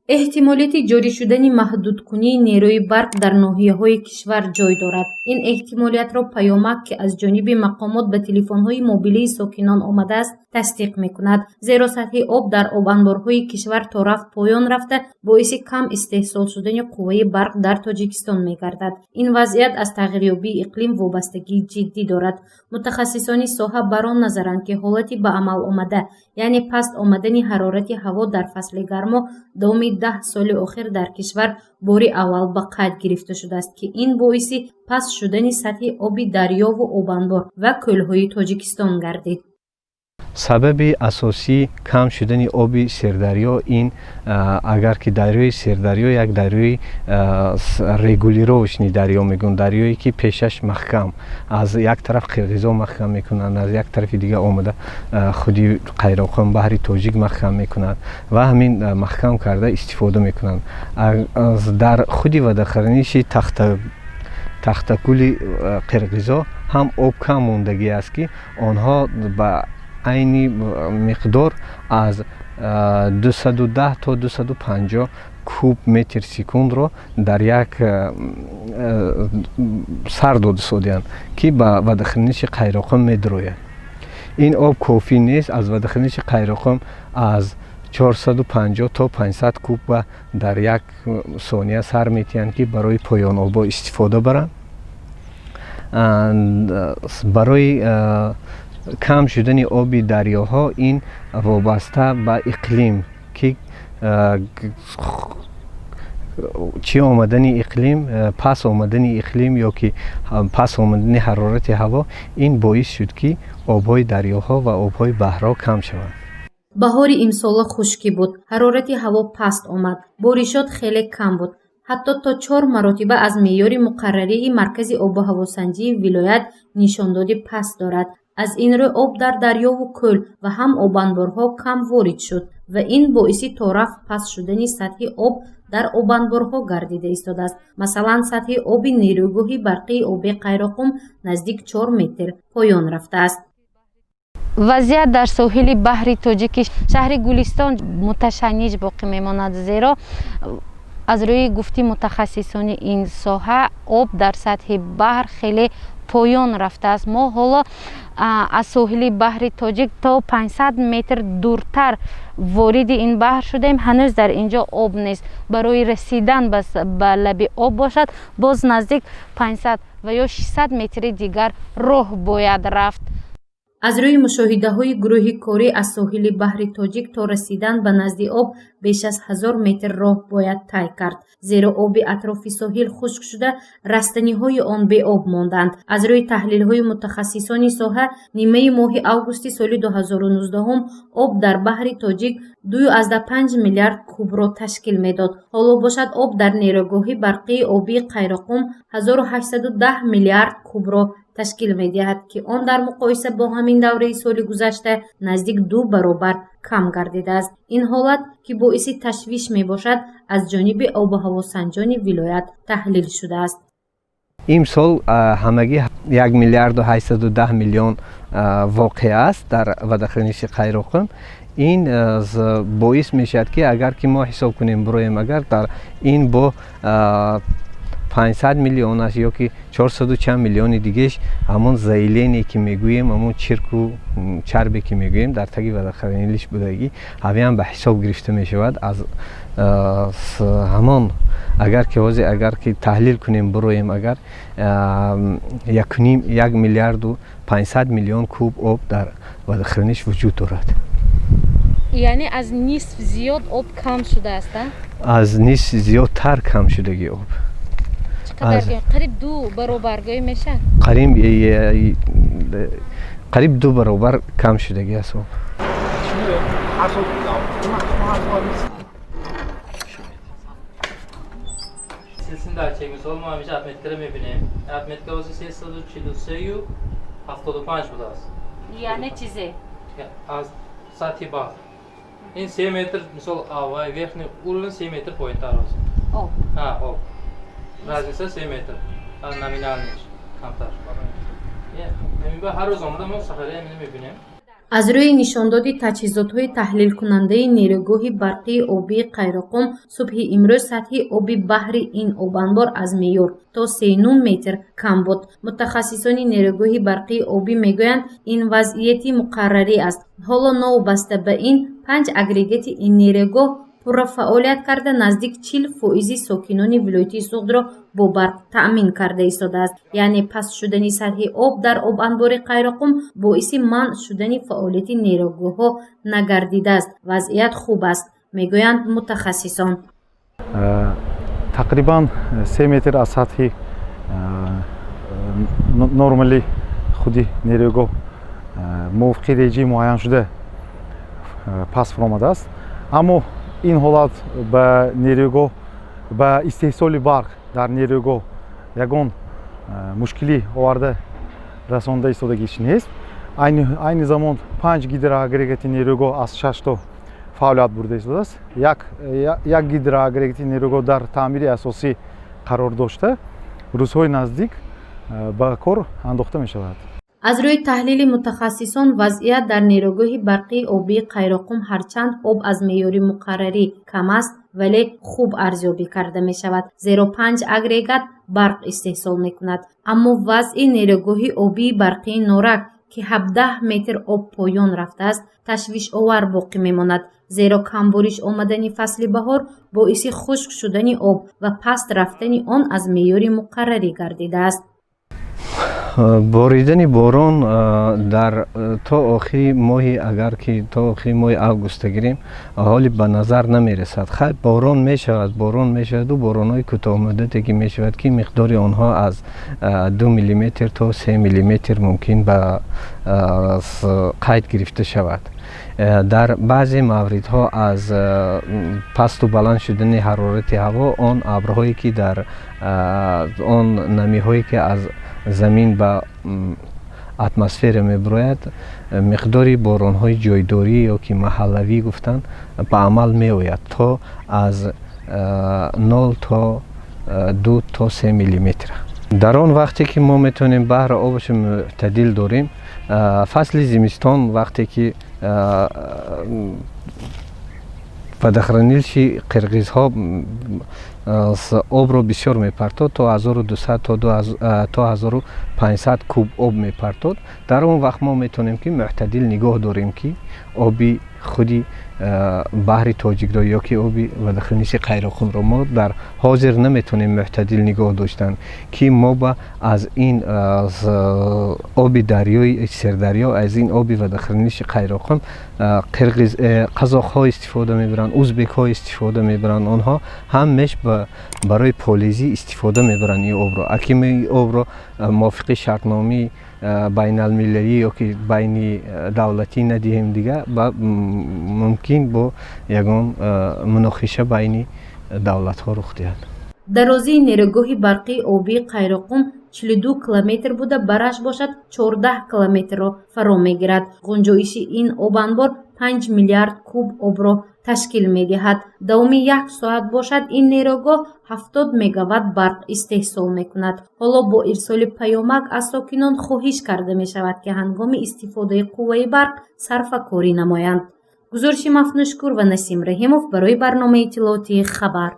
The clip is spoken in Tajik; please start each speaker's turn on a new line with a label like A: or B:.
A: احتمالیت جاری شدن محدودکنی نیروی برق در ناحیه‌های کشور جای دارد. این احتمالیت را پیامک که از جانب مقامات به تلفن‌های موبیلی ساکنان آمده است تصدیق می‌کند. زیرا سطح آب در آب انبارهای کشور تا رفت پایان رفته باعث کم استحصال شدن قوه برق در تاجیکستان می‌گردد. این وضعیت از تغییریابی اقلیم وابستگی جدی دارد. متخصصان ساحه بر آن نظرند که حالتی به عمل آمده، یعنی پست آمدن حرارت هوا در فصل گرما دام 10 سال اخیر در کشور بار اول به قید گرفته شده است که این باعث پست شدن سطح آب دریا و آب انبار و کل‌های تاجیکستان گردید.
B: سبب اساسی کم شدن آب سردریا این اگر که دریای سردریا یک دریای رگولیروشنی دریا میگن، دریایی که پیشش محکم از یک طرف قرقیزا محکم میکنند، از یک طرف دیگه آمده خودی قیراقم بحر تاجیک محکم میکنند و همین محکم کرده استفاده میکنند. در خودی و داخلش تختکل قرقیزا هم آب کم موندگی است که آنها به عینی مقدار از 210 تا 250 کوب متر سکوند را در یک سر داده سودند که به ودخنش قیراقم میدروید. این آب کافی نیست. از ودخنش قیراقم از 450 تا 500 کوب در یک ثانیه سر میتیند که برای پایان آبا استفاده برند. برای کم شدن آب دریاها این وابسته به اقلیم که چی آمدن اقلیم، پس آمدن اقلیم یا که پس آمدن حرارت هوا این باعث شد که آبهای دریاها و آبهای بحرها کم شوند.
A: بهار امسال خشکی بود. حرارت هوا پست آمد. بارشات خیلی کم بود. حتی تا 4 مرتبه از معیار مقرری مرکز آب و هواسنجی ولایت نشانداد پست دارد. از این رو آب در دریا و کل و هم آب انبارها کم وارد شد و این باعث تا رفت پست شدن سطح آب در آب انبارها گردیده ایستاده است. مثلا سطح آب نیروگاه برقی آب قیراقم نزدیک 4 متر پایان رفته است.
C: وضعیت در ساحل بحر تاجیک شهر گلستان متشنج باقی میماند، زیرا از روی گفتی متخصصان این ساحه آب در سطح بحر خیلی پایان رفته است. ما حالا از ساحل بحر تاجیک تا 500 متر دورتر وارد این بحر شدیم. هنوز در اینجا آب نیست. برای رسیدن به لب آب باشد باز نزدیک 500 و یا 600 متر دیگر راه باید رفت.
A: از روی مشاهده های گروه کاری از ساحل بحر تاجیک تا رسیدن به نزد آب بیش از 1000 متر راه باید طی کرد، زیرا آب اطراف ساحل خشک شده، رستنی های آن به آب ماندند. از روی تحلیل های متخصصان ساحه نیمه ماه اوگوست سال 2019 آب در بحر تاجیک 2.5 میلیارد کوب را تشکیل میداد. حالا باشد آب در نیروگاه برقی آبی قیراقم 1810 میلیارد کوب را تشکیل می‌دهد که آن در مقایسه با همین دوره سال گذشته نزدیک 2 برابر کم گردیده است. این حالت که باعث تشویش میباشد از جانب آب و هواسنجان ولایت تحلیل شده است.
B: امسال همگی 1 میلیارد و 810 میلیون واقع است در ودخنش قیراقم. این باعث میشد که اگر که ما حساب کنیم برایم اگر در این با 500 میلیون است یا که 400 چند میلیون دیگهش همون زایلینی که میگوییم، همون چرک و چربی که میگوییم در تگی و داخلش بودگی همی هم به حساب گرفته میشود. از همان اگر که تحلیل کنیم برویم اگر 1 میلیارد و 500 میلیون کوب آب در ودخرنش وجود دارد.
C: یعنی از نصف زیاد آب کم شده است؟
B: از نصف زیادتر کم شدگی آب.
C: قریب 2 برابر میشه؟
B: قریب 2 برابر کم شدگی است آب.
D: Sesini daha çekmiş olmamış Ahmetleri میبینیم. Ahmetler واسه 343 و 75 بود است.
C: یعنی چیزی؟
D: از سطح بحر. این 3 متر مثال آوای верхний уровень 3 متر پایین تر است.
C: آب.
D: ها آب. разница 3 متر. از نامینالش کمتر. یعنی هر روز آمده ما سفری میبینیم.
A: аз рӯи нишондоди таҷҳизотҳои таҳлилкунандаи нерӯгоҳи барқии обии Қайроқум субҳи имрӯз сатҳи оби баҳри ин обанбор аз меъёр то 39 метр кам буд. Мутахассисони нерӯгоҳи барқии обӣ мегӯянд, ин вазъияти муқаррарӣ аст. ҳоло новобаста ба ин 5 агрегати ин нерӯгоҳ пурра фаъолият карда наздик 40% сокинони вилояти Суғдро бо барқ таъмин карда истодааст. яъне паст шудани сатҳи об дар обанбори Қайроқум боиси манъ шудани фаъолияти нерӯгоҳҳо нагардидааст. вазъият хуб аст, мегӯянд мутахассисон.
E: тақрибан 3 метр аз сатҳи нормали худи нерӯгоҳ мувофиқи реҷаи муайяншуда паст омадааст. аммо ин ҳолат ба нерӯгоҳ ба истеҳсоли барқ дар нерӯгоҳ ягон мушкилӣ оварда расонда истодагиш нест. айни замон 5 гидроагрегати нерӯгоҳ аз 6 то фаъолият бурда истодааст. як гидроагрегати нерӯгоҳ дар таъмири асосӣ қарор дошта рӯзҳои наздик ба кор андохта мешавад.
A: аз рӯи таҳлили мутахассисон вазъият дар нерӯгоҳи барқии обии Қайроқум ҳарчанд об аз меъёри муқаррарӣ кам аст, вале хуб арзёбӣ карда мешавад, зеро 5 агрегат барқ истеҳсол мекунад. аммо вазъи нерӯгоҳи обии барқии Норак ки 17 метр об поён рафтааст, ташвишовар боқӣ мемонад, зеро камбориш омадани фасли баҳор боиси хушк шудани об ва паст рафтани он аз меъёри муқаррарӣ гардидааст.
B: боридани борон дар то охири моҳи агар ки то охири моҳи август гирем ҳоли ба назар намерасад. хай борон мешаваду боронҳои кӯтоҳмуддате ки мешавад ки миқдори онҳо аз 2 миллиметр то 3 миллиметр мумкин ба қайд гирифта шавад. дар баъзе мавридҳо аз пасту баланд шудани ҳарорати ҳаво он абрҳое ки дар он намиҳое ки аз замин ба атмосфера мебарояд миқдори боронҳои ҷойдорӣ ё ки маҳаллавӣ гуфтанд ба амал меояд то аз 0 то 2 то 3 миллиметр. дар он вақте ки мо метавонем баҳра обашо мӯътадил дорем, фасли зимистон вақте ки водохранилиши қирғизҳо обро бисёр мепартод, то 1200 то 1500 куб об мепартод. дар он вақт мо метавонем ки мӯътадил нигоҳ дорем ки оби худи баҳри тоҷикро ё ки оби водохранилиши Қайроқумро мо дар ҳозир наметавонем мӯътадил нигоҳ доштан ки мо ба аз ин оби дарёи сердарё, аз ин оби водохранилиши Қайроқум қазоқҳо истифода мебаранд, узбекҳо истифода мебаранд. онҳо ҳамеш барои полизӣ истифода мебаранд ин обро. аки мо ин обро мувофиқи шартномаи байналмилалӣ ё ки байни давлатӣ надиҳем дига мумкин бо ягон муноқиша байни давлатҳо рух диҳад.
A: дарозии нерӯгоҳи барқии обии Қайроқум 42 километр буда бараш бошад 14 километрро фаро мегирад. ғунҷоиши ин обанбор 5 миллиард куб обро ташкил медиҳад. давоми 1 соат бошад ин нерӯгоҳ 70 мегаватт барқ истеҳсол мекунад. ҳоло бо ирсоли паёмак аз сокинон хоҳиш карда мешавад ки ҳангоми истифодаи қувваи барқ сарфакорӣ намоянд. гузориши Мафнушкур ва Насим Раҳимов барои барномаи иттилоотии Хабар.